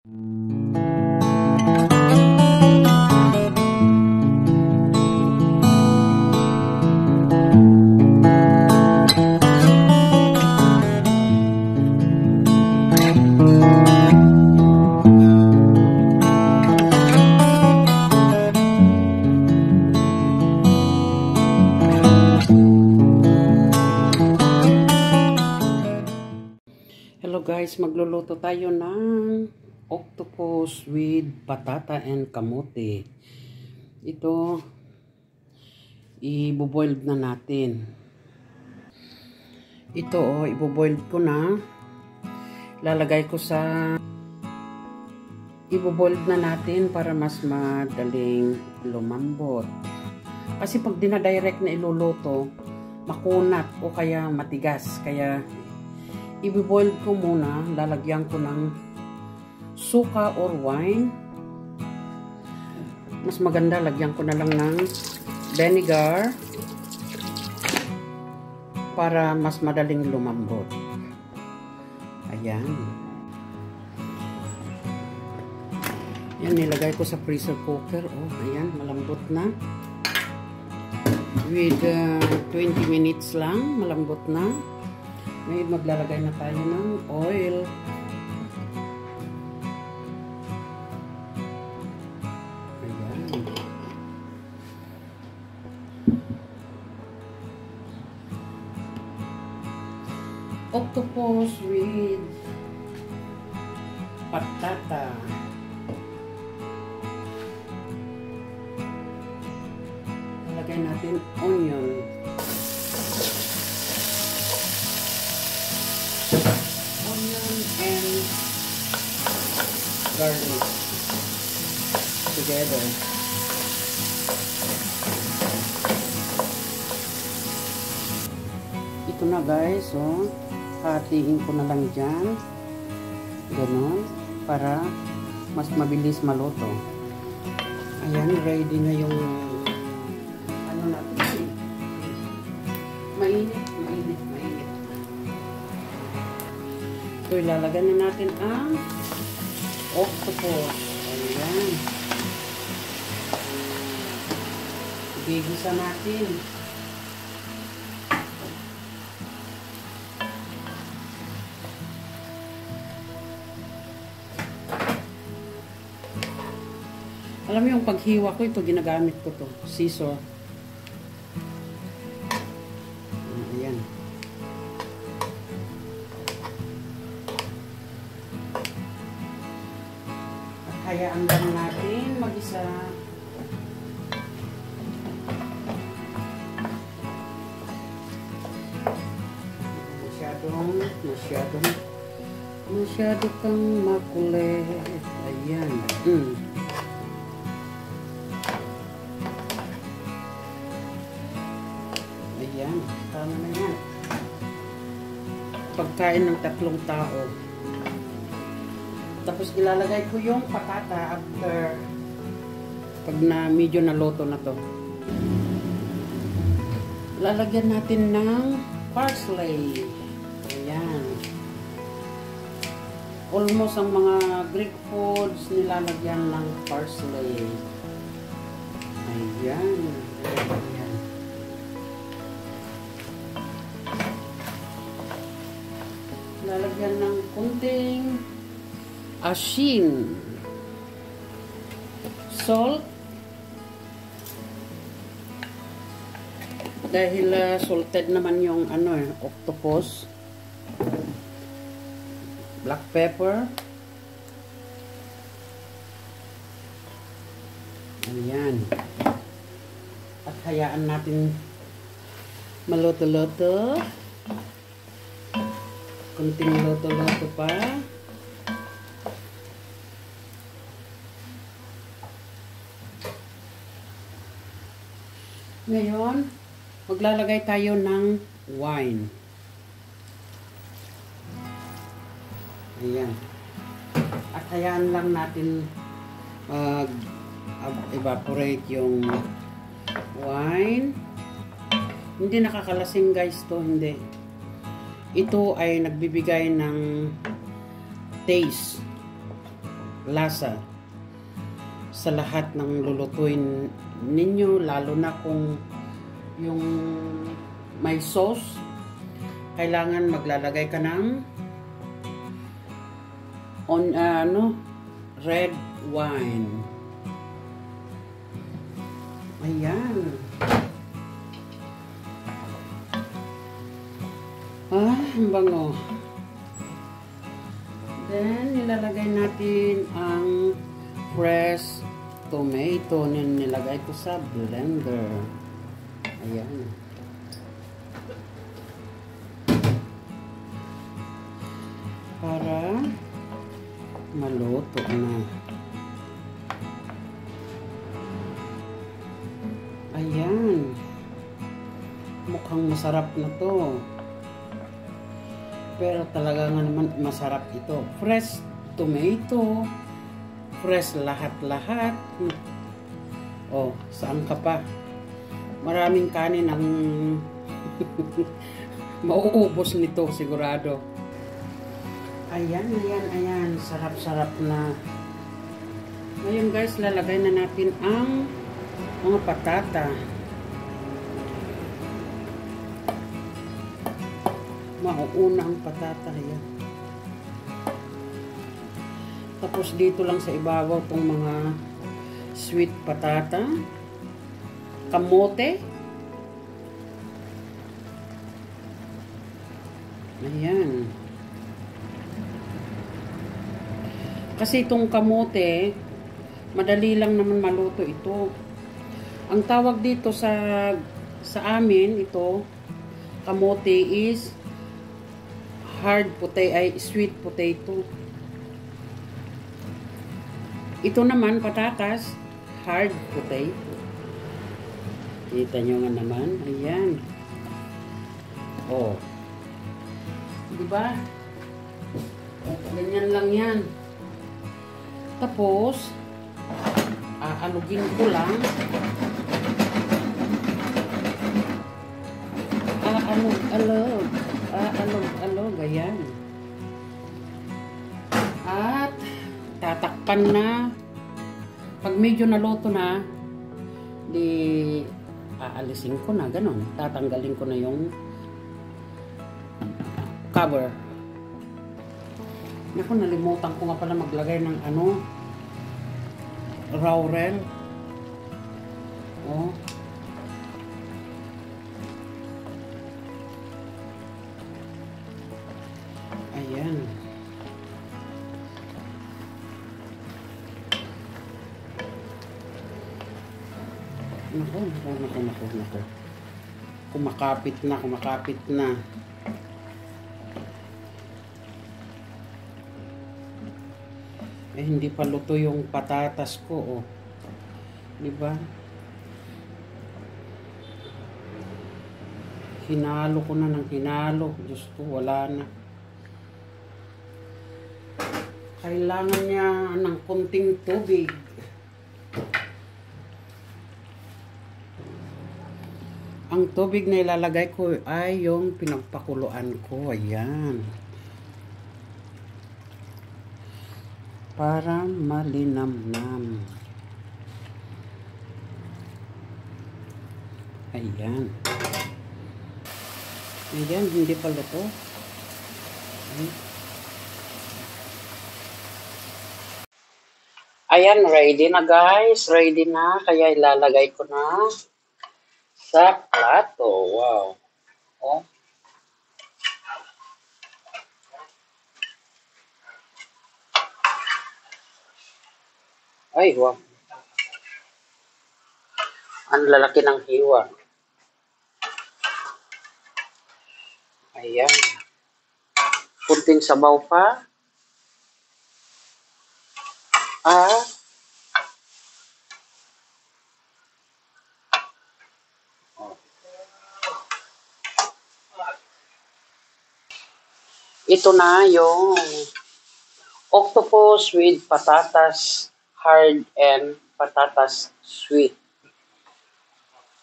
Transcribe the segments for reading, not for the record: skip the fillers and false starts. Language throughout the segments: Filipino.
Hello guys, magluluto tayo ng octopus with patata and kamote. Ito, i-boil na natin. Ito, i-boil ko na. Lalagay ko sa... I-boil na natin para mas madaling lumambot. Kasi pag dinadirect na iluluto, makunat o kaya matigas. Kaya... i-boil ko muna, lalagyan ko ng suka or wine. Mas maganda, lagyan ko na lang ng vinegar para mas madaling lumambot. Ayan. Yan, nilagay ko sa pressure cooker. Oh, ayan, malambot na. With 20 minutes lang, malambot na. Ngayon, maglalagay na tayo ng oil. Ayan. Octopus with patata. Lagay natin onion. And garlic together. Ito na guys, so hatiin ko na lang dyan. Ganon, para mas mabilis maluto. Ayan, ready na yung ano natin. Mainit. Ito, ilalagay na natin ang octopus. Ayan. Igigisa natin. Alam mo yung paghiwa ko, ito ginagamit ko to. Scissor. Ayan. Hayaan lang natin mag-isa. Masyado kang makulit. Ayan. Ayan. Tama na yan. Pagkain ng 3 tao. Tapos ilalagay ko yung patata after pag na medyo naluto na to. Lalagyan natin ng parsley. Ayan. Almost ang mga Greek foods nilalagyan ng parsley. Ayan. Ayan. Lalagyan ng kunting asin, salt, dahil salted naman yung octopus, black pepper, ayan, at hayaan natin maluto-luto, kunting luto-luto pa. Ngayon, maglalagay tayo ng wine. Ayan. At hayaan lang natin evaporate yung wine. Hindi nakakalasing guys to, hindi. Ito ay nagbibigay ng taste. lasa sa lahat ng lulutuin ninyo, lalo na kung yung may sauce. Kailangan maglalagay ka ng red wine. Ayan. Ang bango. Then, nilalagay natin ang fresh tomato na nilagay ko sa blender. Ayan. Para maluto na. Ayan. Mukhang masarap na to. Pero talaga nga naman masarap ito. Fresh tomato. Fresh lahat-lahat. Oh, saan ka pa? Maraming kanin ang mauubos nito sigurado. Ayan, ayan, ayan. Sarap-sarap na. Ngayon guys, lalagay na natin ang mga patata. Mauuna ang patata. Ayan. Tapos dito lang sa ibabaw itong mga sweet patata. Kamote. Ayan. Kasi itong kamote, madali lang naman maluto ito. Ang tawag dito sa amin, ito, kamote is sweet potato. Ito naman, patatas, hard potato. Kita nyo nga naman. Ayan. Oh. Diba? Ganyan lang yan. Tapos, aalugin ko lang. Aalog. Ayan. At, tatakpan na. Pag medyo naluto na, di aalisin ko na, ganun. Tatanggalin ko na yung cover. Naku, nalimutan ko nga pala maglagay ng laurel. Oh. Ayan. Naku. Kumakapit na. Eh, hindi pa luto yung patatas ko, oh. Diba? Hinalo ko na ng hinalo. Diyos ko, wala na. Kailangan niya ng kunting tubig. Ang tubig na ilalagay ko ay yung pinagpakuluan ko. Ayan. Para malinamnam. Ayan. Ayan, hindi pa luto. Ayan, ready na guys. Ready na. Kaya ilalagay ko na sa plato. Wow. Oh. Ay, wow. Ang lalaki ng hiwa. Ayan. Kunting sabaw pa. Ito na yung octopus with patatas hard and patatas sweet.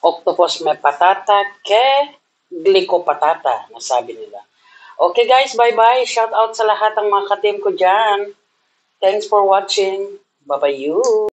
Octopus may patata ke gliko patata, nasabi nila. Okay guys, bye-bye. Shout out sa lahat ng mga ka-team ko dyan. Thanks for watching. Bye-bye you.